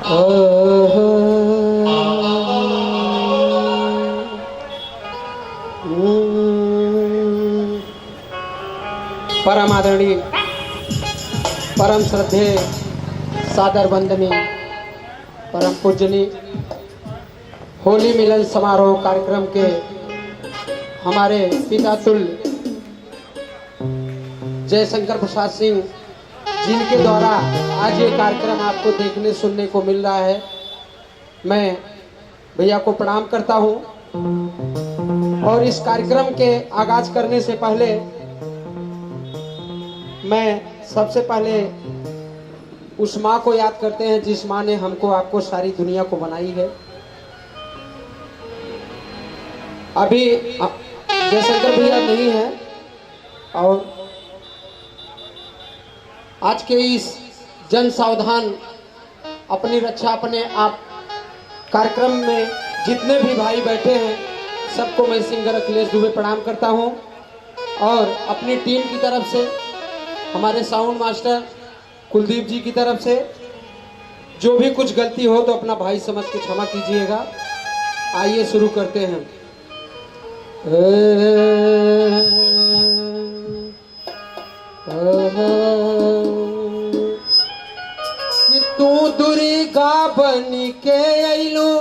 परम आदरणीय, परम श्रद्धे, सादर वंदनीय, परम पूजनीय होली मिलन समारोह कार्यक्रम के हमारे पिता तुल्य जयशंकर प्रसाद सिंह जिनके द्वारा आज ये कार्यक्रम आपको देखने सुनने को मिल रहा है, मैं भैया को प्रणाम करता हूँ। और इस कार्यक्रम के आगाज करने से पहले मैं सबसे पहले उस माँ को याद करते हैं जिस माँ ने हमको आपको सारी दुनिया को बनाई है। अभी जयशंकर भैया नहीं है और आज के इस जन सावधान अपनी रक्षा अपने आप कार्यक्रम में जितने भी भाई बैठे हैं सबको मैं सिंगर अखिलेश दुबे प्रणाम करता हूं। और अपनी टीम की तरफ से हमारे साउंड मास्टर कुलदीप जी की तरफ से जो भी कुछ गलती हो तो अपना भाई समझ के क्षमा कीजिएगा। आइए शुरू करते हैं। कि तू दुर्गा बन के अइलो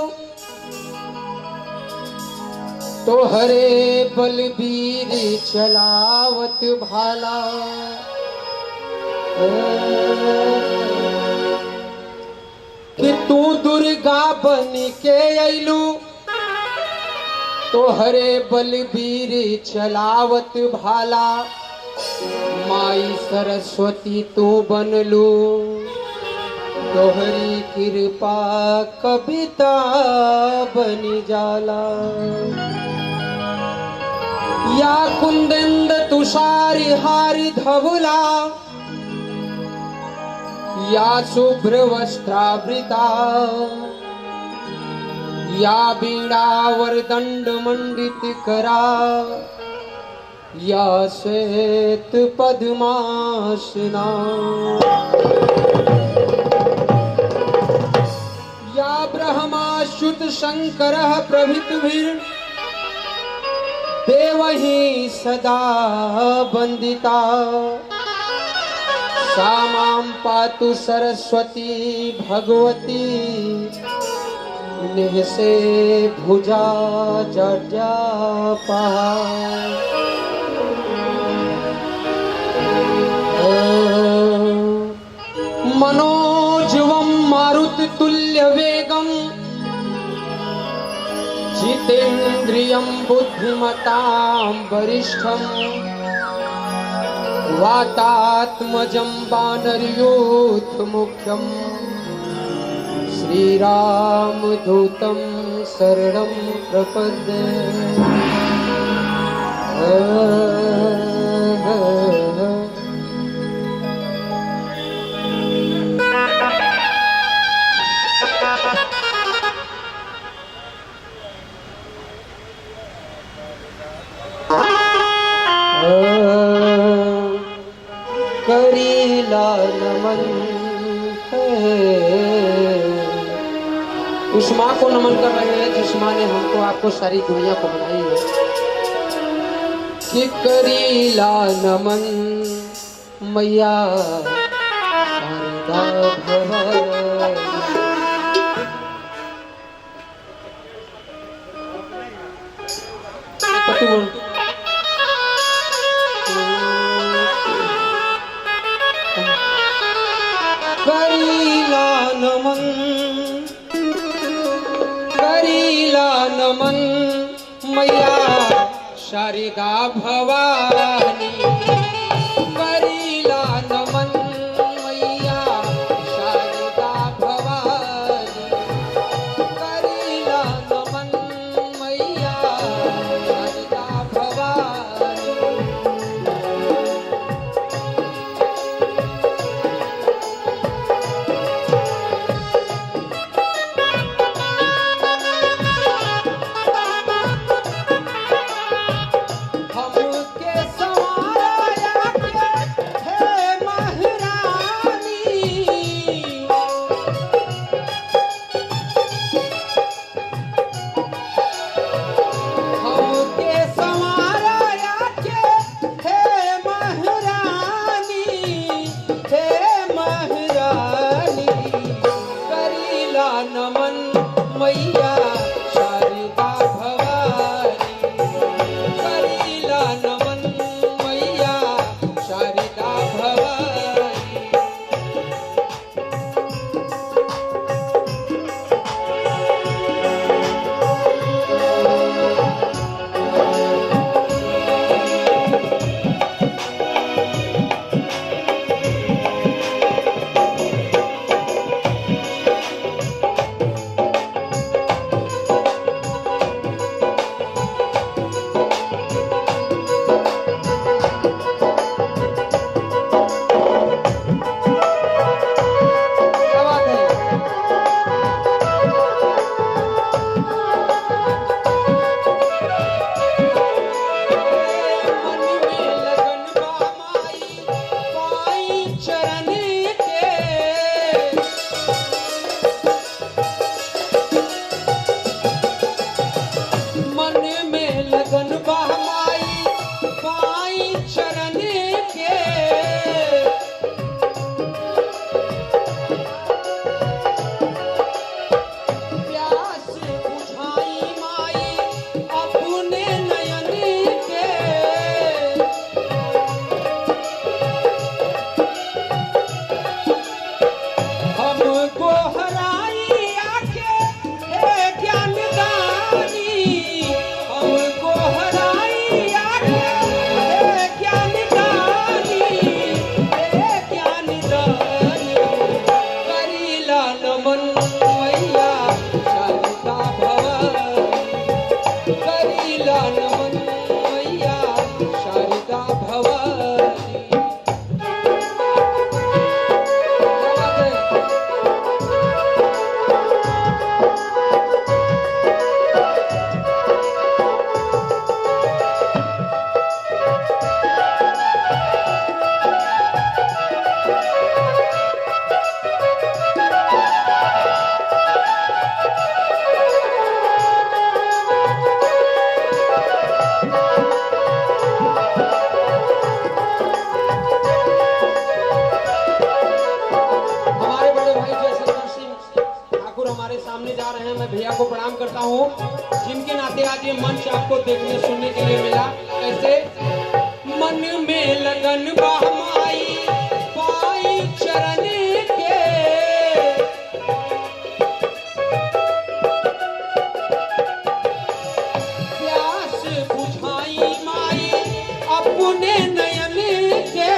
तो हरे बलबीर चलावत भाला। कि तू दुर्गा बन के अइलू तो हरे बलबीर चलावत भाला। माई सरस्वती तू बनलू तोहरी कृपा कविता बनी जाला। या कुंदंद तुषारी हारी धवला या शुभ्र वस्त्रावृता या बीणावर दंड मंडित करा या श्वेत पद्मासना या ब्रह्माच्युत शंकर प्रभृतिभिर् देवहि सदा वंदिता। सा मां पातु सरस्वती भगवती निहसे भुजा जर्जा पहा। मनोजवं मारुततुल्य वेगं जितेन्द्रियं बुद्धिमतां वरिष्ठं वातात्मजं वानरयूथमुख्यं श्रीरामदूतं शरणं प्रपद्ये। करीला नमन है उस माँ को नमन कर रहे हैं जिस माँ ने हमको आपको सारी दुनिया को बनाई है। कि करीला नमन मैया शारदा भवानी। करीला नमन मैया शारदा भवानी। करीला नमन मैया शारदा भवानी। करीला नमन मैया शारदा भवानी। हमके सवार करीला नमन मैया शारदा भवानी। हमारे सामने जा रहे हैं, मैं भैया को प्रणाम करता हूँ, जिनके नाते आज ये मंच आपको देखने सुनने के लिए मिला। ऐसे मन में लगन बहमाई पाई चरण के, प्यास बुझाई माई अपने नयन के,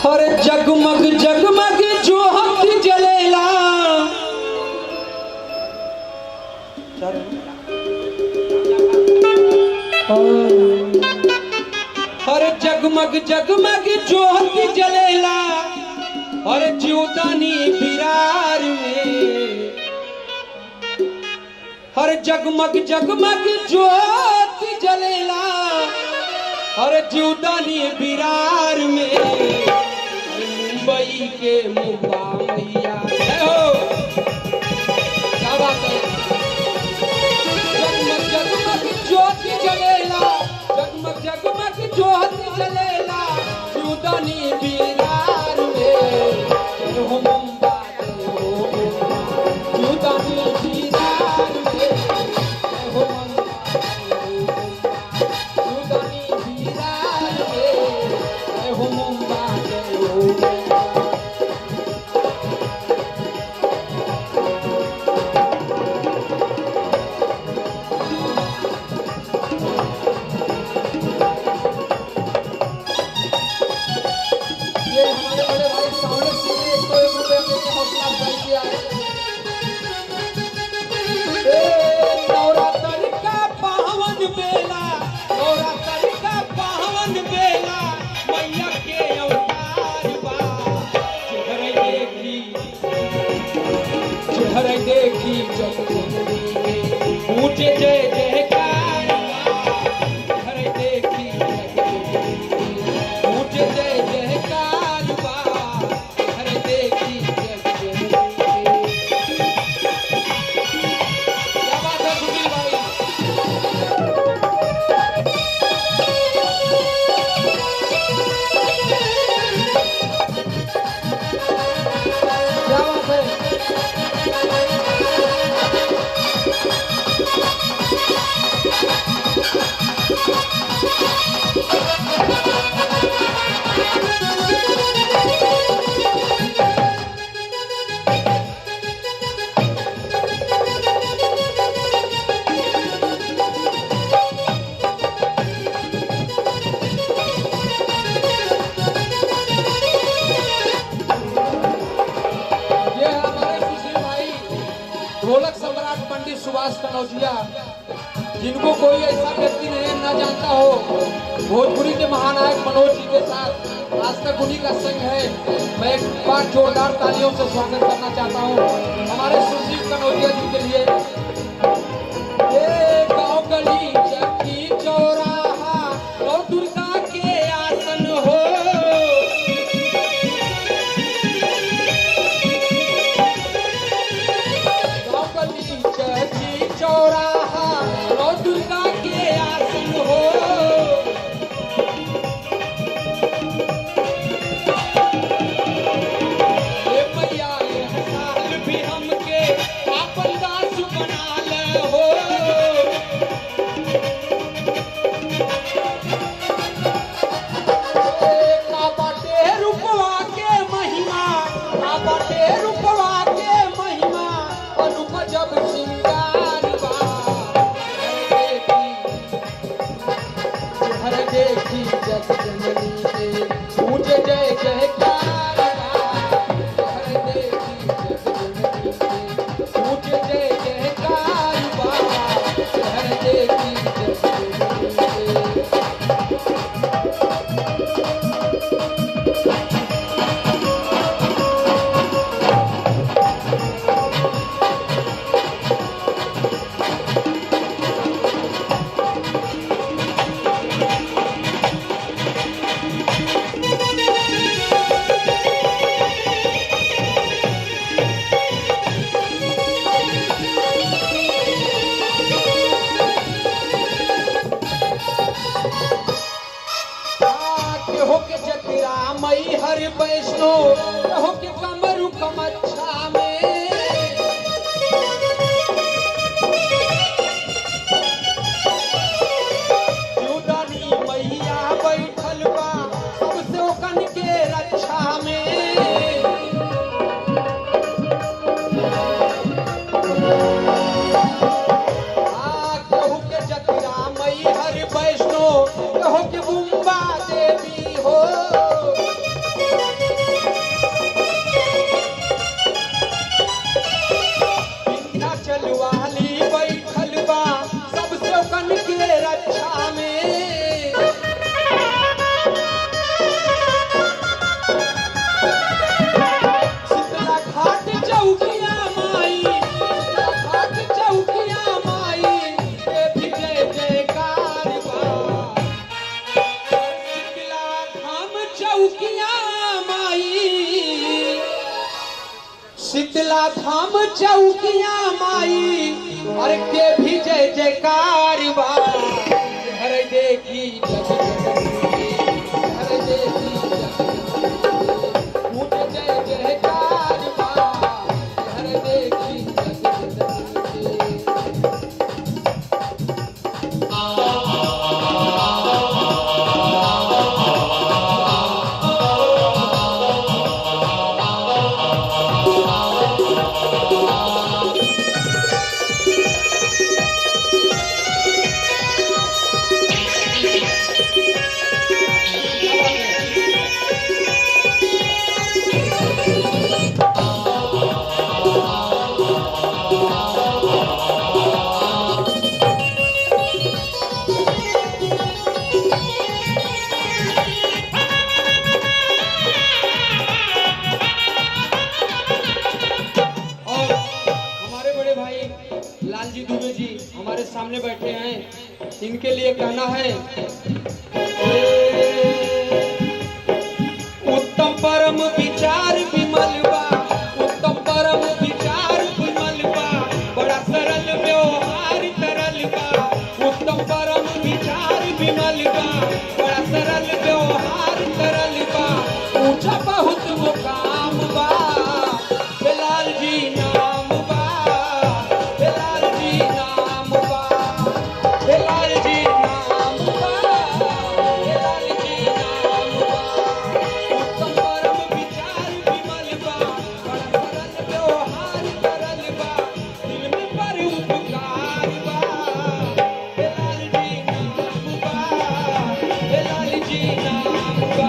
हर जगमग जगमग ज्योत जलेला, हर जगमग जगमग ज्योत जलेला, और ज्योतानी बिरार में, हर जगमग जगमग ज्योत जलेला, और ज्योतानी बिरार में के मुंबा मैया जय हो। क्या बात है। जगमग जगमग ज्योति जलेला, जगमग जगमग ज्योति जलेला, युदनी बिरार में जय हो मुंबा जय हो मुंबा, युदनी बिरार में जय हो मुंबा जय हो मुंबा, युदनी बिरार में जय हो मुंबा जय हो मुंबा। ये हमारे बड़े भाई सावड़े सिंह ने 101 रुपये के हौसला अफजाई किया है। नवरात्र का पावन बेला, नवरात्र का पावन बेला, मैया के अवतार बा, चेहरे देखी जग जननी के ऊंचे जय जयकार बा, चेहरे देखी जग जननी के ऊंचे जय जयकार बा, चेहरे देखी जग जननी के। क्या बात है सुनील भाई। क्या बात है। ये है हमारे सुशील भाई, ढोलक सम्राट पंडित सुभाष कनौजिया, जिनको कोई ऐसा व्यक्ति नहीं न जानता हो। भोजपुरी के महानायक मनोज जी के साथ आज तक उन्हीं का संग है। मैं एक बार जोरदार तालियों से स्वागत करना चाहता हूँ हमारे सुशील कनौजिया जी के लिए। ये गाँव गली चक्की चौराहा नौ दुर्गा के आसन हो, गाँव गली चक्की चौराहा नौ दुर्गा के आसन हो। ये मैया यह साल भी हमके आपन दास बना ले हो। का बाटे रुपवा के महिमा, का बाटे रुपवा के महिमा, अनुप जब श्रृंगार बा, हर देखी जग जननी के ऊंचे जय जयकार बा, हर देखी जग जननी के ऊंचे जय जयकार बा, हर देखी जग जननी के। हो के जतिरा मई हर वैष्णो, हो के कमरु कमच्छा में, युदनी मैया बैठल बा सबसे ओकन के रक्षा में। केहू के जतिरा मई हर वैष्णो, केहू के बुम्बा देवी हो। शीतला धाम चौकिया माई और के भी जय जयकार बा हर देखी जग हर देखी जग जय जयकार बा हर देखी लालजी दुबे जी हमारे सामने बैठे हैं, इनके लिए कहना है उत्तम परम विचार विमल बा, उत्तम परम विचार विमल बा, बड़ा सरल व्यवहार तरल बा, उत्तम परम विचार विमल बा, बड़ा सरल व्यवहार तरल बा, ऊंचा बहुत मुकाम बा, लालजी नाम बा, लालजी नाम बा, लालजी नाम बा, लालजी नाम बा, उत्तम परम विचार विमल बा, बड़ा सरल व्यवहार तरल बा, दिल में पर उपकार बा, लालजी नाम बा, लालजी नाम बा।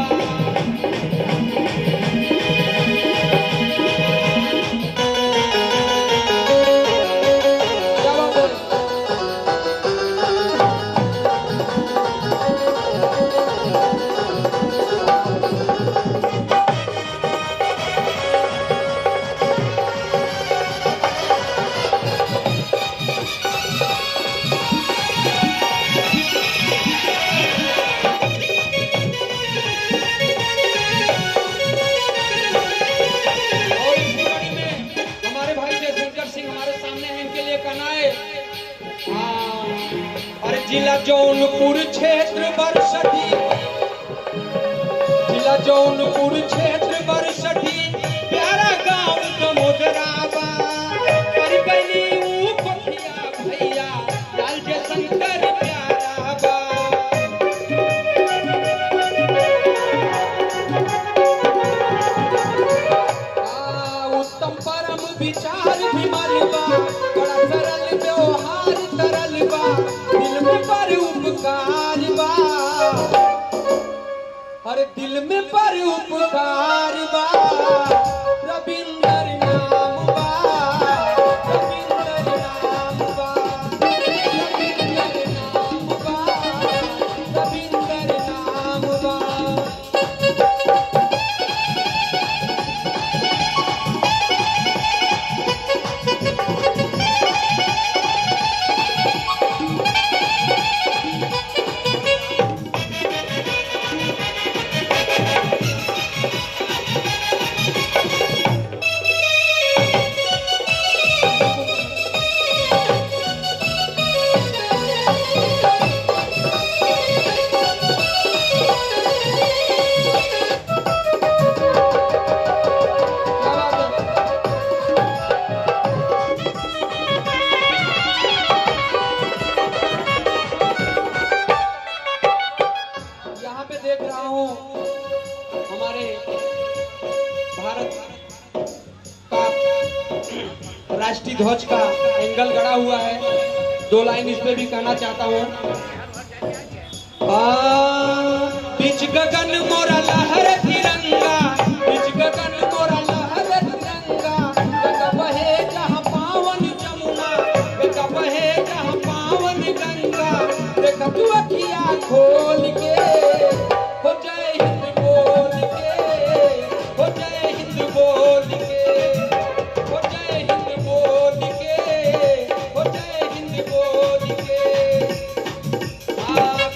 जिला जौनपुर क्षेत्र बरसठी, जिला जौनपुर क्षेत्र बरसठी, प्यारा गांव दमोदराबा, पर गली ऊ पखिया भैया लाल जे शंकर प्यारा बा। उत्तम परम विचार विमल बा, बड़ा सरल व्यवहार तरल बा, दिल में पर उपकार बा, हर दिल में पर उपकार बा, रविंद्र नाम बा, रविंद्र नाम बा, रविंद्र नाम बा, रविंद्र नाम बा। देख रहा हूं हमारे भारत का राष्ट्रीय ध्वज का एंगल गड़ा हुआ है, दो लाइन इस पे भी कहना चाहता हूं। बीच गगन मोरा लहर तिरंगा, बीच गगन मोरा लहर तिरंगा, बेटा बहे जहां पावन जमुना, बेटा बहे जहां पावन गंगा, देखा तू अखियां खोल के, हो जय हिंद बोल के, हो जय हिंद बोल के, हो जय हिंद बोल के, हो जय हिंद बोल के।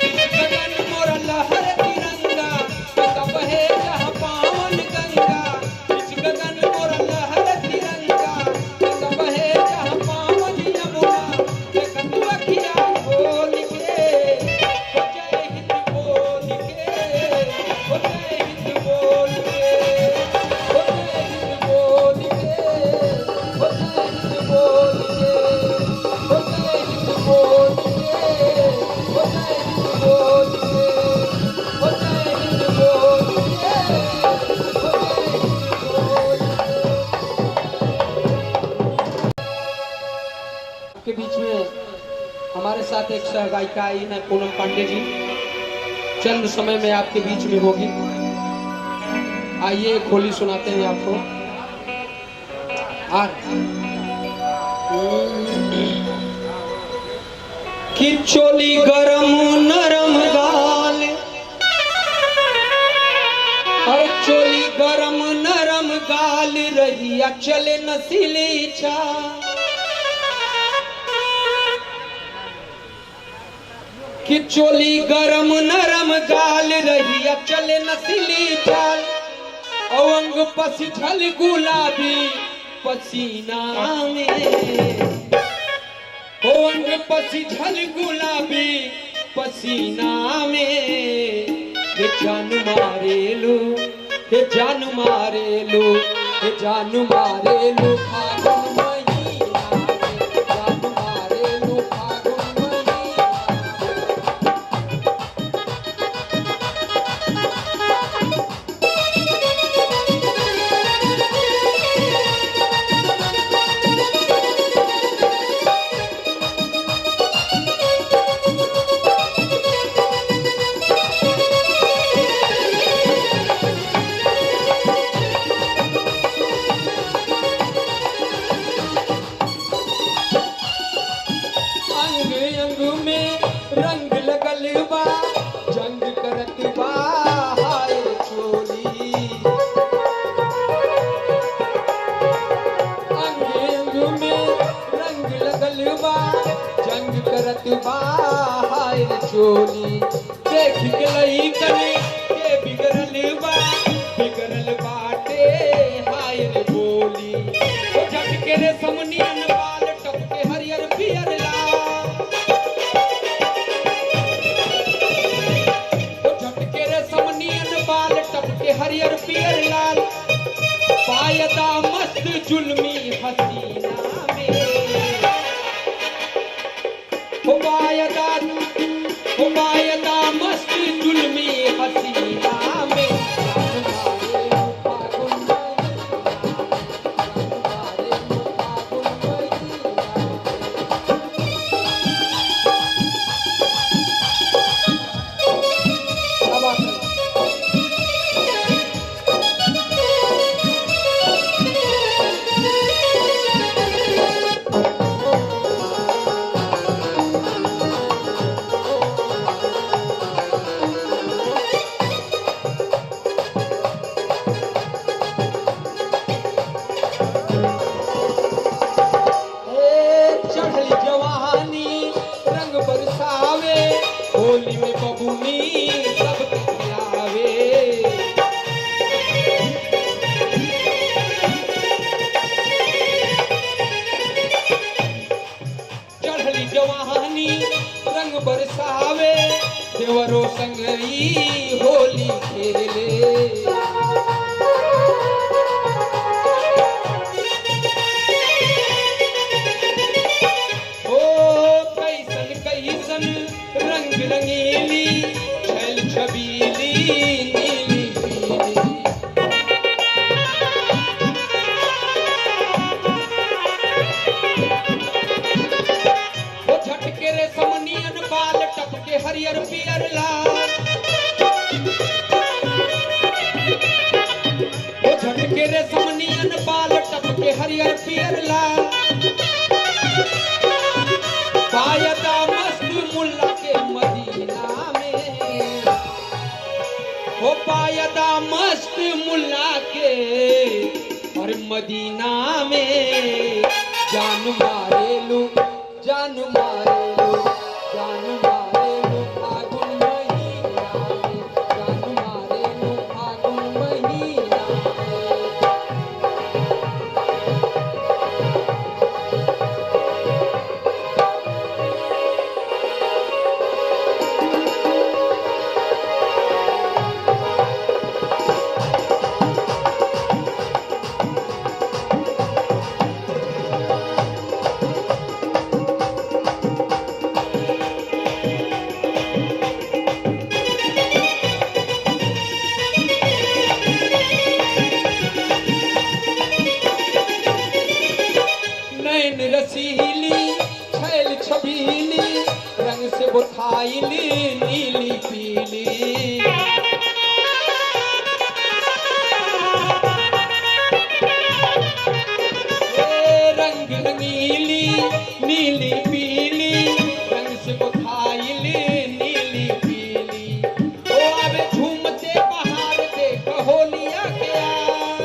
बीच गगन मोरा लहर तिरंगा, बेटा बहे साथ एक सहगायिका आई है पूनम पांडे जी, चंद समय में आपके बीच में होगी। आइए होली सुनाते हैं आपको। कि चोली गरम नरम गाल, और चोली गरम नरम गाल रहिया चले नसीली छा। कि चोली गरम नरम गाल रहिया चले नसीली चाल, अवंग पसीझल गुलाबी पसीना में, अवंग पसीझल गुलाबी पसीना में। ये जान मारे लो, ये जान मारे लो, ये जान मारे लो फागुन महीना में, जान मारे लो फागुन महीना। रंग लगल बा जंग करत बा हाय चोली, अंग अंग में रंग लगल बा जंग करत बा हाय चोली। देख के लई कने के बिगड़ल बा, बिगड़ल बाटे हाय रे बोली। ओ झटके रे समनियन बाल टपके हरियर पियर हरियर पियर लाल, पायदा मस्त जुल्मी हसीना में, हो पायदा मस्त जुल्मी हसीना में। होली में बबूनी सबके खिलावे, चढ़ली जवानी रंग बरसावे, देवरो संगई होली खेले। रंग रंगीली छल छबीली नीली पीली, वो झटके रे समनियन बाल टपके हरियर पियर लाल, वो झटके रे समनियन बाल टपके हरियर पियर लाल। पायदा मस्त मुल्ला के मदीना में, हो पायदा मस्त मुल्ला के और मदीना में। जान मारे लो, जान मारे लो, जान मारे लो फागुन महीना में, जान मारे लो फागुन महीना में। रसीली छैल छबीली पोथाइली नीली पीली। रंग नीली नीली पीली, रंग से पोथाइली नीली पीली। ओ आवे झूमते बाहर देख होलिया के यार।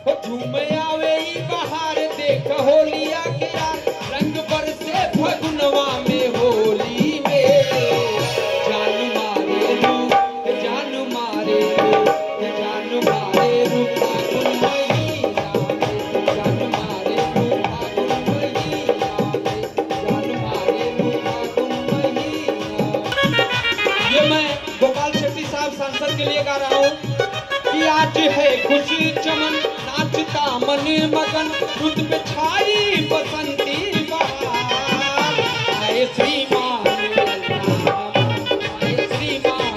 ओ झूम आवे ई बाहर देख होलिया के यार। रंग बरसे फगुनवा में होली में, जान मारे रू जान मारे रू जान मारे रू फागुन महीना में, जान मारे रू फागुन महीना में, जान मारे रू फागुन महीना। ये मैं गोपाल शेट्टी साहब सांसद के लिए गा रहा हूँ कि आज है खुशी चमन, नाचता मन मगन, रुत पे छाई बसंती बहार। आए श्रीमान आए श्रीमान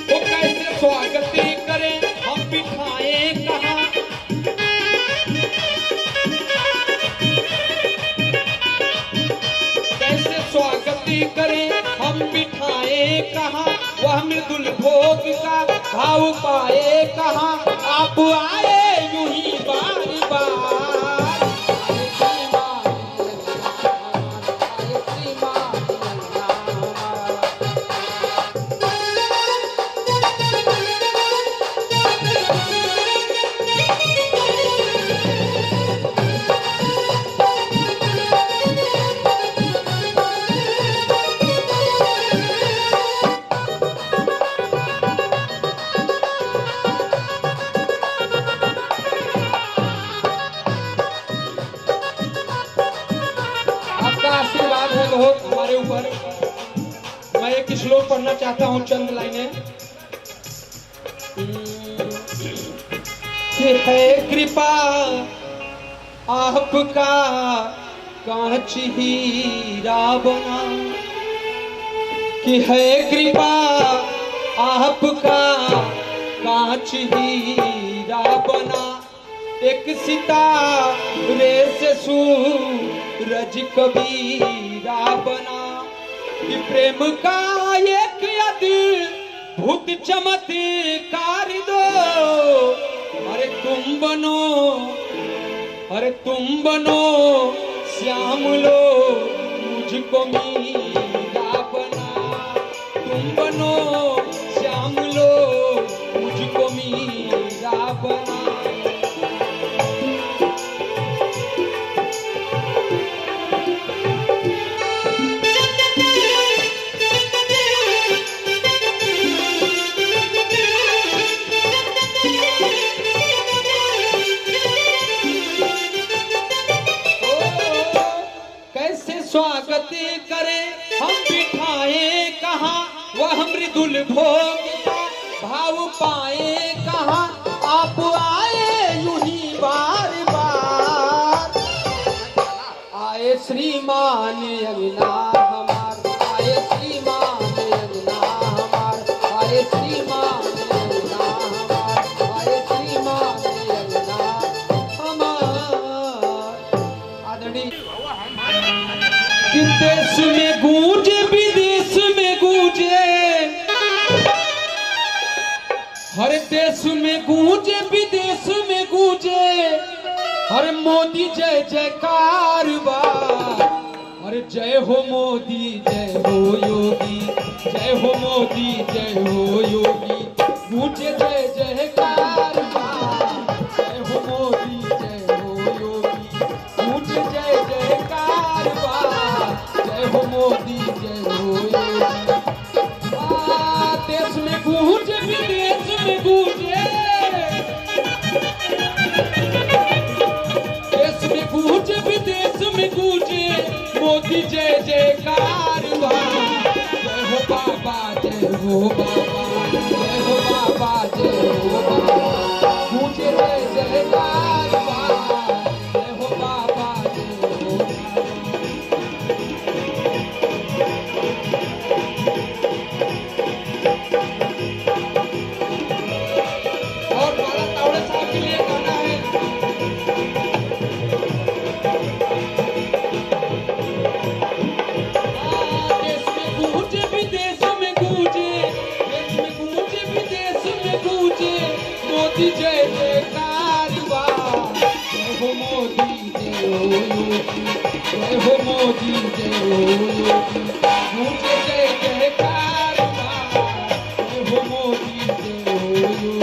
वो कैसे स्वागत करें हम बिठाए कहाँ। कैसे स्वागत करें हम बिठाए कहाँ। वह मृदुल भोग का भाव पाए कहाँ। आप आए यूं ही बार बार। आए श्रीमान आए श्रीमान। आपका आशीर्वाद है बहुत हमारे ऊपर। मैं एक श्लोक पढ़ना चाहता हूँ, चंद लाइनें। कि है कृपा आपका कांच हीरा बना। कि है कृपा आपका कांच हीरा बना। एक सितारे से सूरज कबीरा बना। कि प्रेम का एक अद्भुत चमत्कार दो। अरे तुम बनो अरे तुम बनो श्याम लो मुझको मीरा बना। तुम बनो श्याम लो मुझको मीरा बना। स्वागत करें हम बिठाए कहाँ। वह मृदुल भोग का भाव पाए कहाँ। आप आए यूं ही बार बार। आए श्रीमान अंगना हमार। आए श्रीमान अंगना हमार। आए श्रीमान अंगना हमार। आए श्रीमान अंगना हमार। आदरणीय कि देश में गूंजे विदेश में गूंजे। हर देश में गूंजे विदेश में गूंजे। हर मोदी जय जयकार बा। हर जय हो मोदी जय हो योगी। जय हो मोदी जय हो योगी। गूंजे जय जयकार बा। जय हो मोदी जय हो योगी। गूंजे जय जयकार बा। जय हो मोदी जय हो योगी। देश में गूंजे विदेश में गूंजे। देश में गूंजे विदेश में गूंजे। मोदी जय जयकार बा। जय हो बाबा जय हो बाबा। जय हो बाबा जय हो बाबा। गूंजे जय जयकार बा। जय हो बाबा जय हो बाबा। और बाला तावड़े गूंजे जय जयकार बाबा जय हो मोदी जय हो योगी।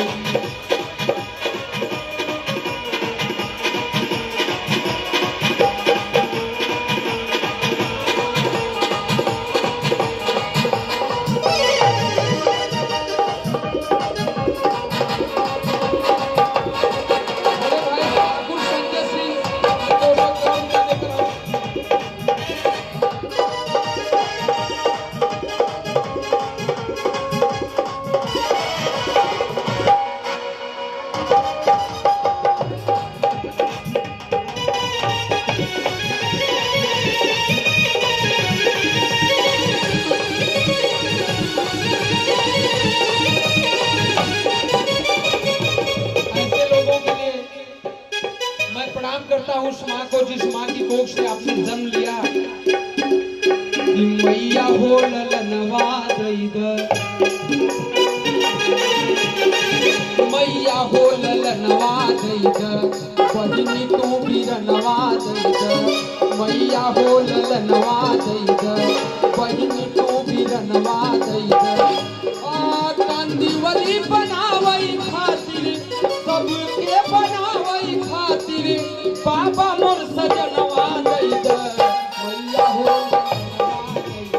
करता हूँ उस माँ को जिस माँ की कोख से आपने जन्म लिया कि मैया हो ललनवा दई द, मैया हो ललनवा दई द, बहिनी तू बीरनवा दई द, मैया हो ललनवा दई द, बहिनी तू बीरनवा दई द। कांदीवली बनावई खातिर सबके बनावई खातिर बाबा मोर सजनवा दई द, मैया हो ललनवा दई द,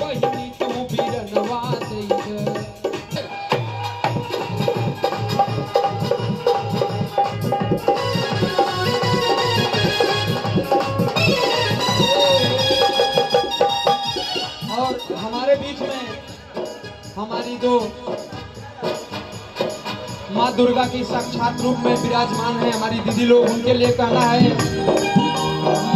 बहिनी तू बीरनवा दई द। और हमारे बीच में हमारी दो माँ दुर्गा की साक्षात रूप में विराजमान है हमारी दीदी लोग, उनके लिए कहना है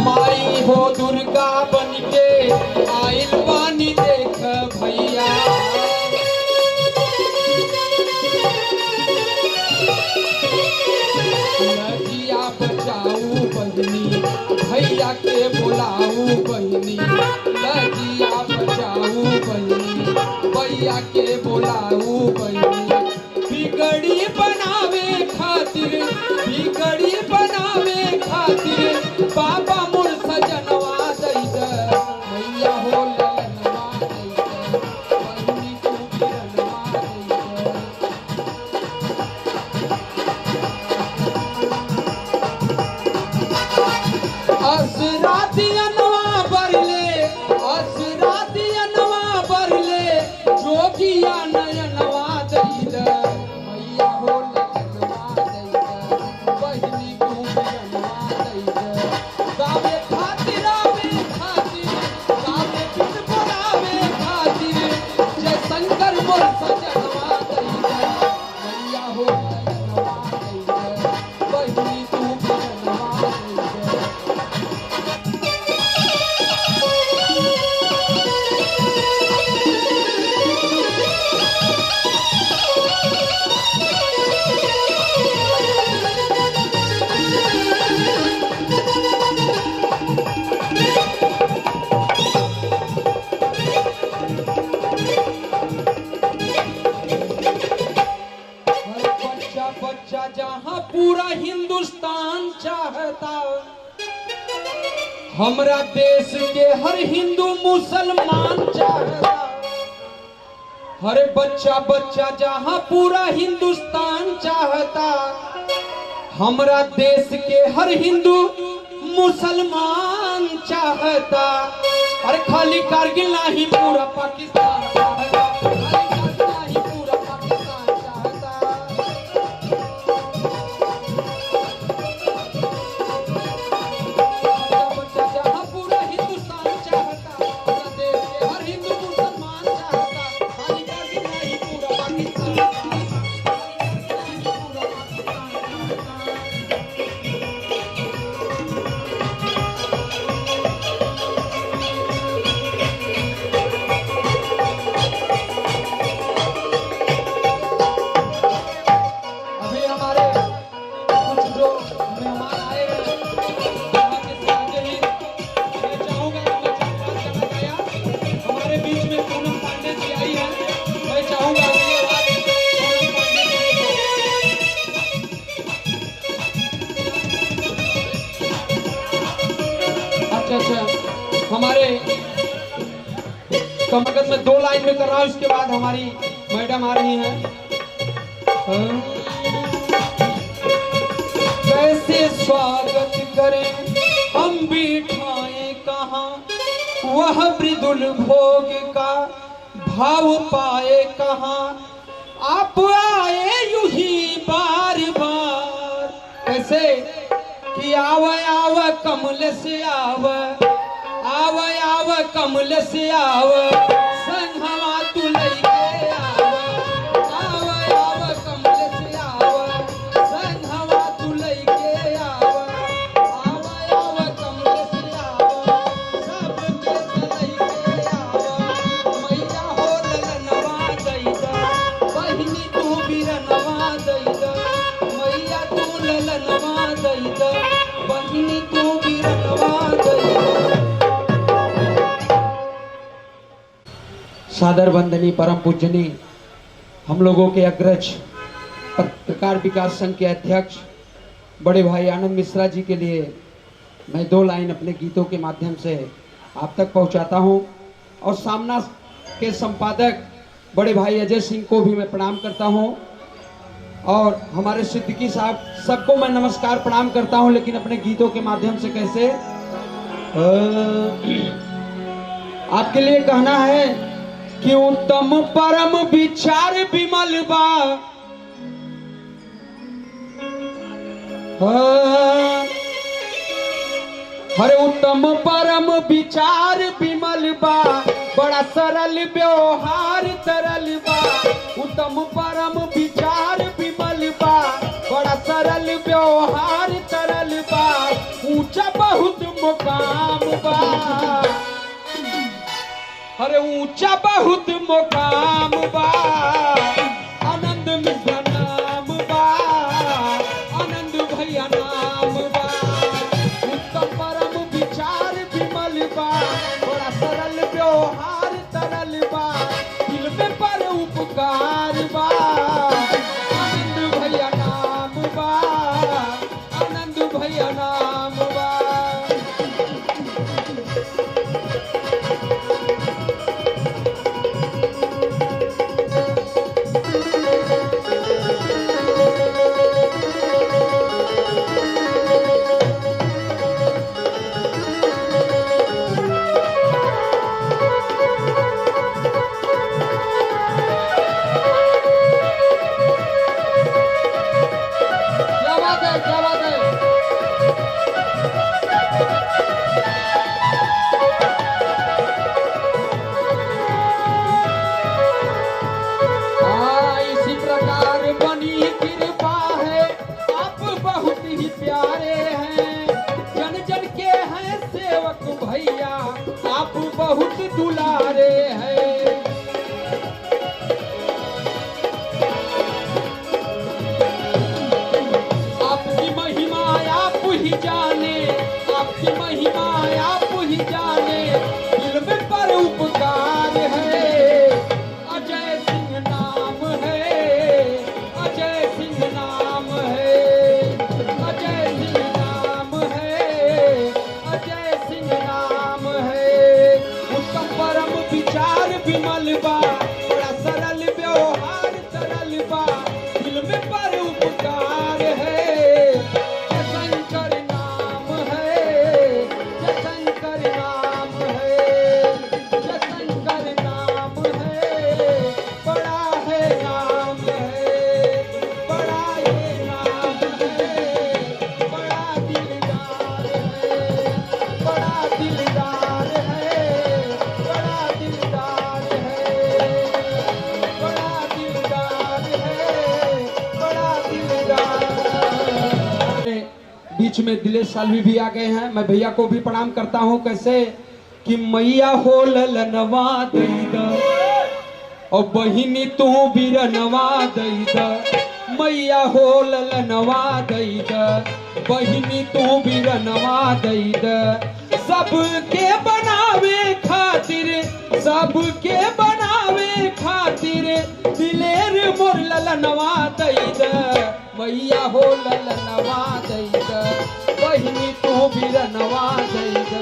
माई हो दुर्गा बनके आइल बानी देख भैया, लजिया बचाऊ बहनी भैया के बुलाऊ बहनी, लजिया बचाऊ बहनी भैया के बुलाऊ बहनी। बिगड़ी बनावे खातिर, बिगड़ी बनावे खातिर बाबा मोर सजनवा दई द, मैया हो ललनवा दई द, बहिनी तू बीरनवा दई द। असरा दियनवा बरले, असरा दियनवा बरले, जोगिया नयनवा दई द, मैया हो ललनवा दई द, बहिनी तू बीरनवा दई द। गावे खातिर आवे खातिर, गावे बिन बोलावे खातिर, जय शंकर मोर सजनवा दई द, मैया हो ललनवा दई द, बहिनी तू बीरनवा दई द। बच्चा बच्चा जहाँ पूरा हिंदुस्तान चाहता, हमरा देश के हर हिंदू मुसलमान चाहता। हर बच्चा बच्चा जहाँ पूरा हिंदुस्तान चाहता, हमरा देश के हर हिंदू मुसलमान चाहता। अरे खाली कारगिल नहीं पूरा पाकिस्तान चाहता, खाली कारगिल नहीं पूरा पाकिस्तान चाहता। बच्चा जहाँ पूरा हिंदुस्तान चाहता, अपना देश के हर हिंदू मुसलमान चाहता, खाली कारगिल नहीं पूरा पाकिस्तान चाहता, खाली कारगिल नहीं पूरा पाकिस्तान चाहता। इसका मगज में 2 लाइन में कर रहा हूँ, इसके बाद हमारी मैडम आ रही हैं। कैसे स्वागत करें हम बिठाएं कहाँ, वह मृदुल भोग का भाव पाए कहाँ, आप आए यूं ही बार बार। कैसे कि आव आव कमल से आव कमल से आव, संघवा तू लइके आव कमल से आव, संघवा तू लइके आव कमल से आव, सबके लइके आव। मैया हो ललनवा दैदा, बहिनी तू बिरनवा दैदा, मैया तू ललनवा दैदा, बहिनी तू बिरनवा दैदा। सादर वंदनी परम पूजनी हम लोगों के अग्रज पत्रकार विकास संघ के अध्यक्ष बड़े भाई आनंद मिश्रा जी के लिए मैं 2 लाइन अपने गीतों के माध्यम से आप तक पहुंचाता हूं। और सामना के संपादक बड़े भाई अजय सिंह को भी मैं प्रणाम करता हूं, और हमारे सिद्दीकी साहब सबको मैं नमस्कार प्रणाम करता हूं। लेकिन अपने गीतों के माध्यम से कैसे आपके लिए कहना है कि उत्तम परम विचार विमल बा, हरे उत्तम परम विचार विमल बा, बड़ा सरल व्यवहार तरल बा। उत्तम परम विचार विमल बा, बड़ा सरल व्यवहार तरल बा, ऊंचा बहुत मुकाम बा, अरे ऊंचा बहुत मुकाम बा। आनंद मिश्रा नाम बा, आनंद भैया नाम बा। उत्तम परम विचार विमल बा, बड़ा सरल व्यवहार तरल बा, दिल में पर उपकार बा। आनंद भैया नाम बा, आनंद भैया नाम बा। भैया आप बहुत दुलारे हैं, आपकी महिमा आप ही जाने, आपकी महिमा आप ही जाने, दिल में पर उपकार है। अजय सिंह नाम है, अजय सिंह नाम है, अजय सिंह नाम है, अजय सिंह नाम है। उत्तम परम विचार विमल बा, बड़ा सरल व्यवहार तरल बा, दिल में पर उपकार है। शंकर नाम है, शंकर नाम है, शंकर नाम है, बड़ा है नाम है, बड़ा ये नाम है, बड़ा दिलदार है, बड़ा दिलदार है, बड़ा दिलदार है, बड़ा दिलदार है, बड़ा दिलदार। बीच में दिलेश सालवी भी आ गए हैं, मैं भैया को भी प्रणाम करता हूं। कैसे कि मैया हो ललनवा दैदा, और बहिनी तू बिरनवा दैदा, मैया हो ललनवा दैदा, बहिनी तू बिरनवा दैदा। सबके बनावे खातिर, सबके बनावे खातिर, दिलेर मोर ललनवा दैदा, मैया हो ललनवा दैदा, बहिनी तू बिरनवा दैदा।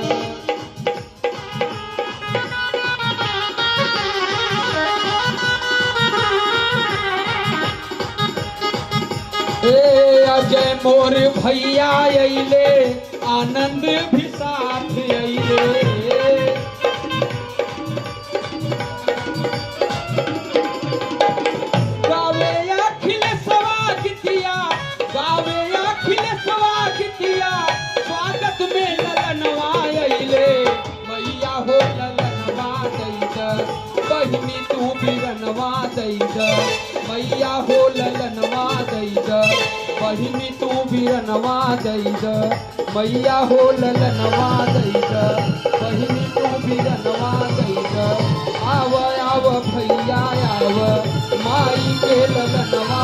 जय मोर भैया अइले आनंद भी साथ अइले। गावे अखिलेशवा गीतिया, गावे अखिलेशवा गीतिया, स्वागत में ललनवा अइले। मैया हो ललनवा दैदा, बहिनी तू बिरनवा दैदा। मैया हो ललनवा दैदा, बहिनी तू बिरनवा दैदा। मैया हो ललनवा दैदा, बहिनी तू बिरनवा दैदा। आव आव भैया आव, माई के ललनवा